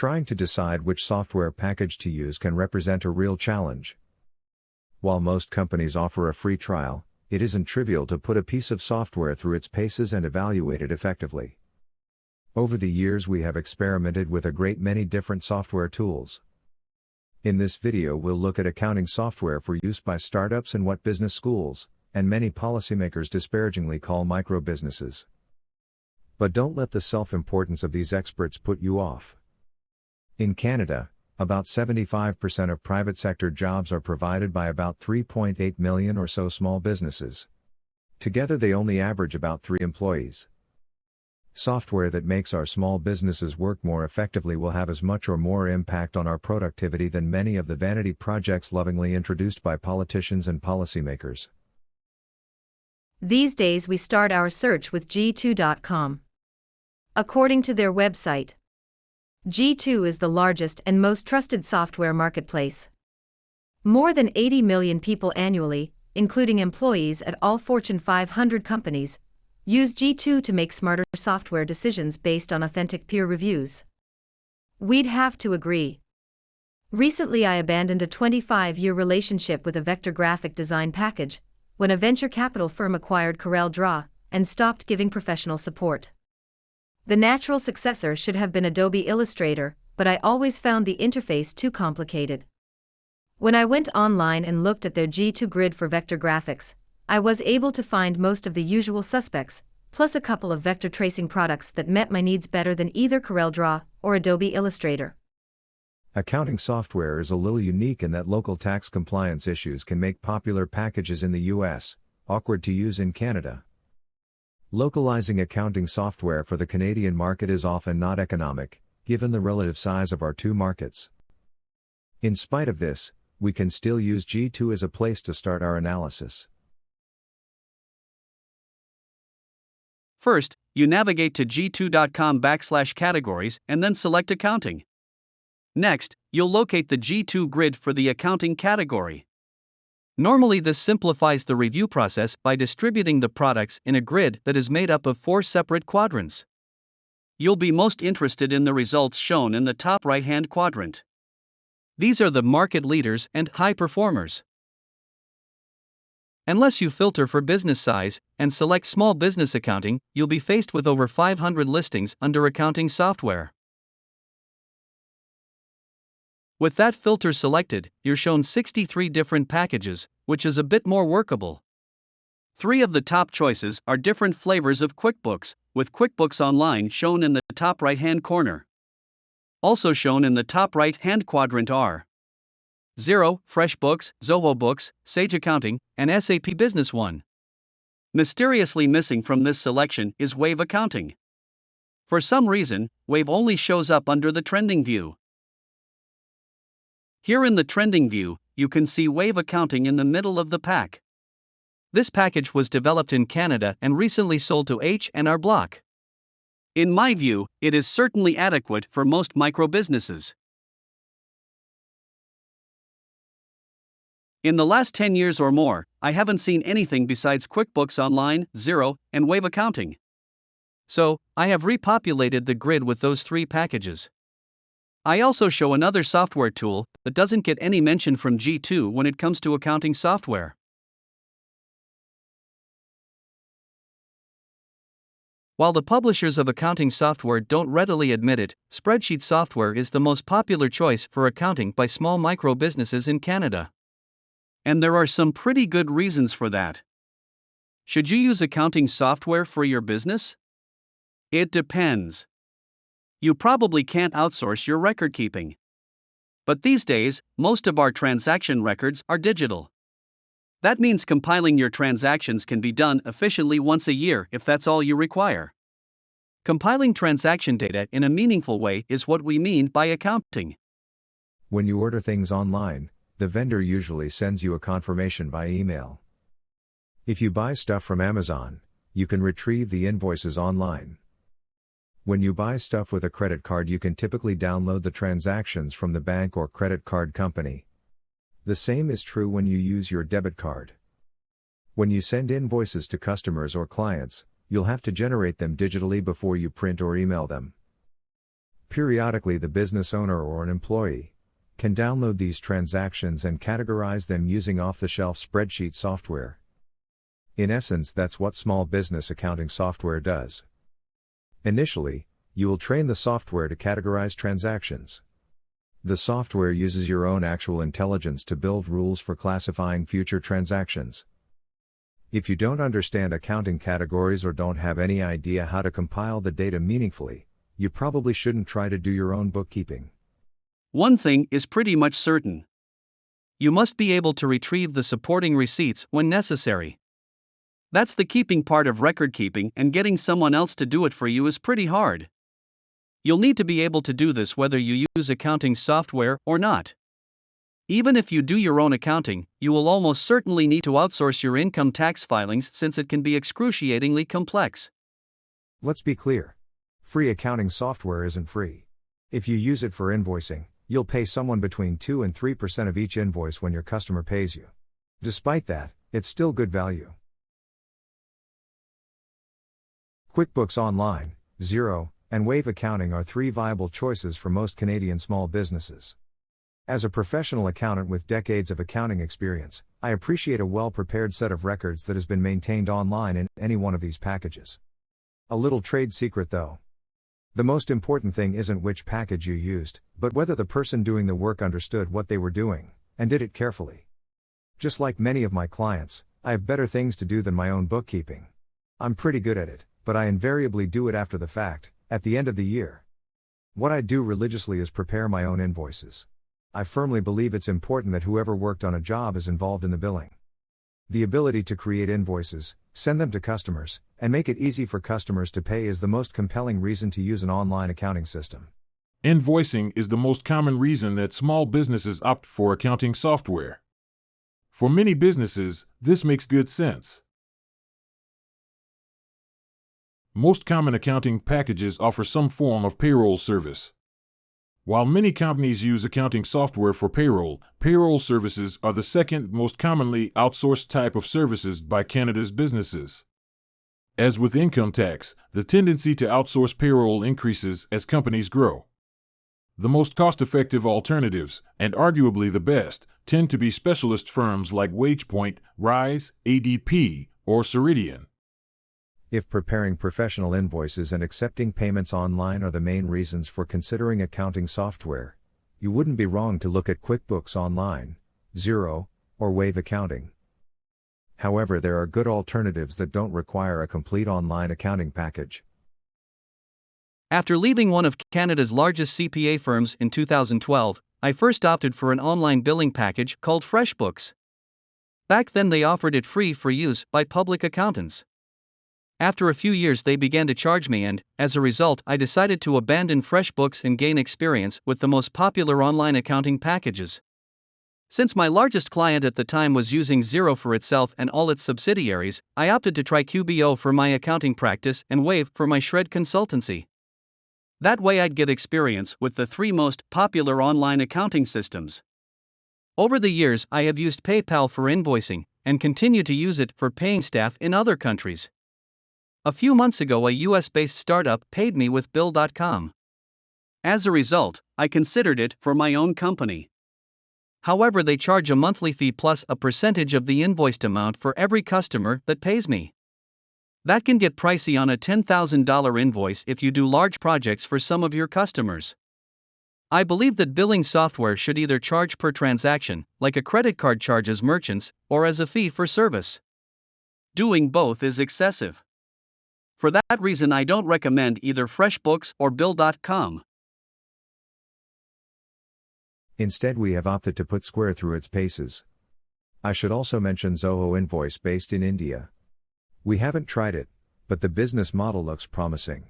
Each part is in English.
Trying to decide which software package to use can represent a real challenge. While most companies offer a free trial, it isn't trivial to put a piece of software through its paces and evaluate it effectively. Over the years we have experimented with a great many different software tools. In this video we'll look at accounting software for use by startups and what business schools, and many policymakers disparagingly call micro-businesses. But don't let the self-importance of these experts put you off. In Canada, about 75% of private sector jobs are provided by about 3.8 million or so small businesses. Together they only average about 3 employees. Software that makes our small businesses work more effectively will have as much or more impact on our productivity than many of the vanity projects lovingly introduced by politicians and policymakers. These days we start our search with G2.com. According to their website, G2 is the largest and most trusted software marketplace. More than 80 million people annually, including employees at all Fortune 500 companies, use G2 to make smarter software decisions based on authentic peer reviews. We'd have to agree. Recently I abandoned a 25-year relationship with a vector graphic design package when a venture capital firm acquired CorelDRAW and stopped giving professional support. The natural successor should have been Adobe Illustrator, but I always found the interface too complicated. When I went online and looked at their G2 grid for vector graphics, I was able to find most of the usual suspects, plus a couple of vector tracing products that met my needs better than either CorelDRAW or Adobe Illustrator. Accounting software is a little unique in that local tax compliance issues can make popular packages in the US awkward to use in Canada. Localizing accounting software for the Canadian market is often not economic, given the relative size of our two markets. In spite of this, we can still use G2 as a place to start our analysis. First, you navigate to g2.com/categories and then select Accounting. Next, you'll locate the G2 grid for the accounting category. Normally this simplifies the review process by distributing the products in a grid that is made up of 4 separate quadrants. You'll be most interested in the results shown in the top right-hand quadrant. These are the market leaders and high performers. Unless you filter for business size and select small business accounting, you'll be faced with over 500 listings under accounting software. With that filter selected, you're shown 63 different packages, which is a bit more workable. 3 of the top choices are different flavors of QuickBooks, with QuickBooks Online shown in the top right-hand corner. Also shown in the top right-hand quadrant are Xero, FreshBooks, Zoho Books, Sage Accounting, and SAP Business One. Mysteriously missing from this selection is Wave Accounting. For some reason, Wave only shows up under the trending view. Here in the trending view, you can see Wave Accounting in the middle of the pack. This package was developed in Canada and recently sold to H&R Block. In my view, it is certainly adequate for most micro-businesses. In the last 10 years or more, I haven't seen anything besides QuickBooks Online, Xero, and Wave Accounting. So, I have repopulated the grid with those 3 packages. I also show another software tool that doesn't get any mention from G2 when it comes to accounting software. While the publishers of accounting software don't readily admit it, spreadsheet software is the most popular choice for accounting by small micro businesses in Canada. And there are some pretty good reasons for that. Should you use accounting software for your business? It depends. You probably can't outsource your record keeping. But these days, most of our transaction records are digital. That means compiling your transactions can be done efficiently once a year if that's all you require. Compiling transaction data in a meaningful way is what we mean by accounting. When you order things online, the vendor usually sends you a confirmation by email. If you buy stuff from Amazon, you can retrieve the invoices online. When you buy stuff with a credit card, you can typically download the transactions from the bank or credit card company. The same is true when you use your debit card. When you send invoices to customers or clients, you'll have to generate them digitally before you print or email them. Periodically, the business owner or an employee can download these transactions and categorize them using off-the-shelf spreadsheet software. In essence, that's what small business accounting software does. Initially, you will train the software to categorize transactions. The software uses your own actual intelligence to build rules for classifying future transactions. If you don't understand accounting categories or don't have any idea how to compile the data meaningfully, you probably shouldn't try to do your own bookkeeping. One thing is pretty much certain. You must be able to retrieve the supporting receipts when necessary. That's the keeping part of record keeping, and getting someone else to do it for you is pretty hard. You'll need to be able to do this whether you use accounting software or not. Even if you do your own accounting, you will almost certainly need to outsource your income tax filings since it can be excruciatingly complex. Let's be clear. Free accounting software isn't free. If you use it for invoicing, you'll pay someone between 2 and 3% of each invoice when your customer pays you. Despite that, it's still good value. QuickBooks Online, Xero, and Wave Accounting are 3 viable choices for most Canadian small businesses. As a professional accountant with decades of accounting experience, I appreciate a well-prepared set of records that has been maintained online in any one of these packages. A little trade secret though. The most important thing isn't which package you used, but whether the person doing the work understood what they were doing, and did it carefully. Just like many of my clients, I have better things to do than my own bookkeeping. I'm pretty good at it, but I invariably do it after the fact, at the end of the year. What I do religiously is prepare my own invoices. I firmly believe it's important that whoever worked on a job is involved in the billing. The ability to create invoices, send them to customers, and make it easy for customers to pay is the most compelling reason to use an online accounting system. Invoicing is the most common reason that small businesses opt for accounting software. For many businesses, this makes good sense. Most common accounting packages offer some form of payroll service. While many companies use accounting software for payroll, payroll services are the second most commonly outsourced type of services by Canada's businesses. As with income tax, the tendency to outsource payroll increases as companies grow. The most cost-effective alternatives, and arguably the best, tend to be specialist firms like WagePoint, Rise, ADP, or Ceridian. If preparing professional invoices and accepting payments online are the main reasons for considering accounting software, you wouldn't be wrong to look at QuickBooks Online, Xero, or Wave Accounting. However, there are good alternatives that don't require a complete online accounting package. After leaving one of Canada's largest CPA firms in 2012, I first opted for an online billing package called FreshBooks. Back then they offered it free for use by public accountants. After a few years they began to charge me, and, as a result, I decided to abandon FreshBooks and gain experience with the most popular online accounting packages. Since my largest client at the time was using Xero for itself and all its subsidiaries, I opted to try QBO for my accounting practice and Wave for my shred consultancy. That way I'd get experience with the 3 most popular online accounting systems. Over the years I have used PayPal for invoicing, and continue to use it for paying staff in other countries. A few months ago, a US-based startup paid me with Bill.com. As a result, I considered it for my own company. However, they charge a monthly fee plus a percentage of the invoiced amount for every customer that pays me. That can get pricey on a $10,000 invoice if you do large projects for some of your customers. I believe that billing software should either charge per transaction, like a credit card charges merchants, or as a fee for service. Doing both is excessive. For that reason, I don't recommend either FreshBooks or Bill.com. Instead, we have opted to put Square through its paces. I should also mention Zoho Invoice based in India. We haven't tried it, but the business model looks promising.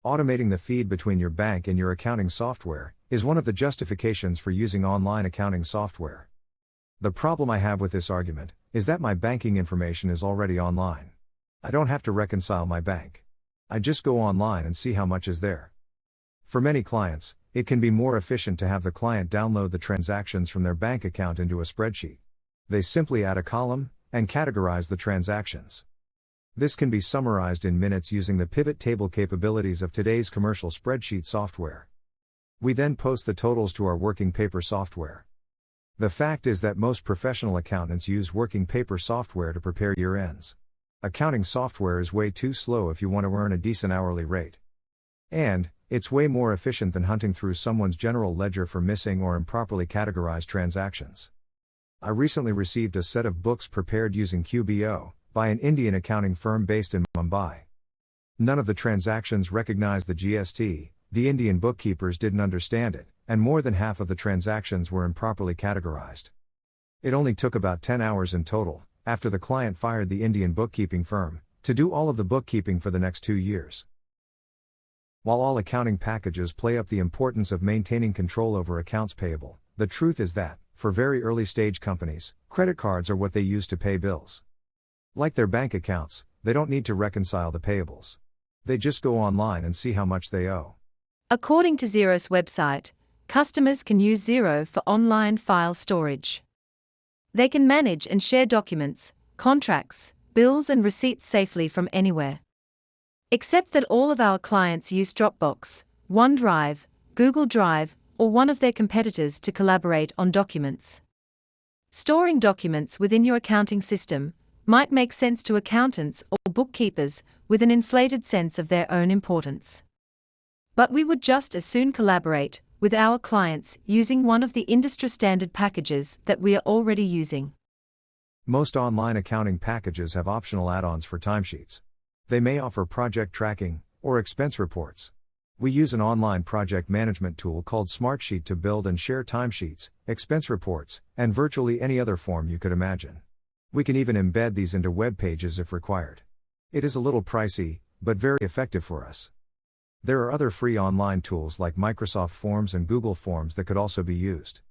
Automating the feed between your bank and your accounting software is one of the justifications for using online accounting software. The problem I have with this argument is that my banking information is already online. I don't have to reconcile my bank. I just go online and see how much is there. For many clients, it can be more efficient to have the client download the transactions from their bank account into a spreadsheet. They simply add a column and categorize the transactions. This can be summarized in minutes using the pivot table capabilities of today's commercial spreadsheet software. We then post the totals to our working paper software. The fact is that most professional accountants use working paper software to prepare year ends. Accounting software is way too slow if you want to earn a decent hourly rate. And it's way more efficient than hunting through someone's general ledger for missing or improperly categorized transactions. I recently received a set of books prepared using QBO by an Indian accounting firm based in Mumbai. None of the transactions recognized the GST, the Indian bookkeepers didn't understand it, and more than half of the transactions were improperly categorized. It only took about 10 hours in total, after the client fired the Indian bookkeeping firm, to do all of the bookkeeping for the next 2 years. While all accounting packages play up the importance of maintaining control over accounts payable, the truth is that, for very early stage companies, credit cards are what they use to pay bills. Like their bank accounts, they don't need to reconcile the payables. They just go online and see how much they owe. According to Xero's website, customers can use Xero for online file storage. They can manage and share documents, contracts, bills and receipts safely from anywhere. Except that all of our clients use Dropbox, OneDrive, Google Drive, or one of their competitors to collaborate on documents. Storing documents within your accounting system might make sense to accountants or bookkeepers with an inflated sense of their own importance. But we would just as soon collaborate with our clients using one of the industry-standard packages that we are already using. Most online accounting packages have optional add-ons for timesheets. They may offer project tracking or expense reports. We use an online project management tool called Smartsheet to build and share timesheets, expense reports, and virtually any other form you could imagine. We can even embed these into web pages if required. It is a little pricey, but very effective for us. There are other free online tools like Microsoft Forms and Google Forms that could also be used.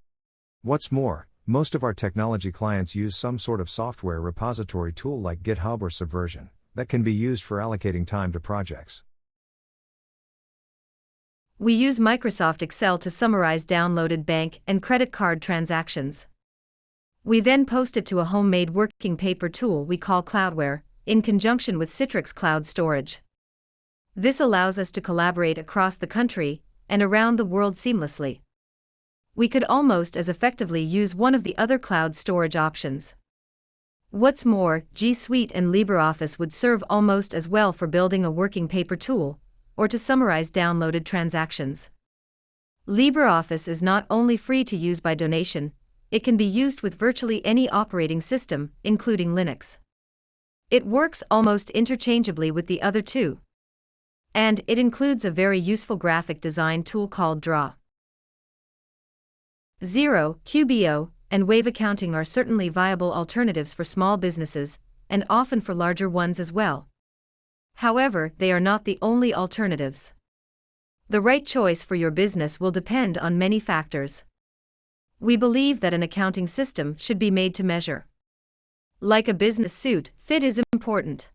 What's more, most of our technology clients use some sort of software repository tool like GitHub or Subversion that can be used for allocating time to projects. We use Microsoft Excel to summarize downloaded bank and credit card transactions. We then post it to a homemade working paper tool we call Cloudware, in conjunction with Citrix Cloud Storage. This allows us to collaborate across the country and around the world seamlessly. We could almost as effectively use one of the other cloud storage options. What's more, G Suite and LibreOffice would serve almost as well for building a working paper tool, or to summarize downloaded transactions. LibreOffice is not only free to use by donation, it can be used with virtually any operating system, including Linux. It works almost interchangeably with the other two. And it includes a very useful graphic design tool called Draw. Xero, QBO, and Wave Accounting are certainly viable alternatives for small businesses, and often for larger ones as well. However, they are not the only alternatives. The right choice for your business will depend on many factors. We believe that an accounting system should be made to measure. Like a business suit, fit is important.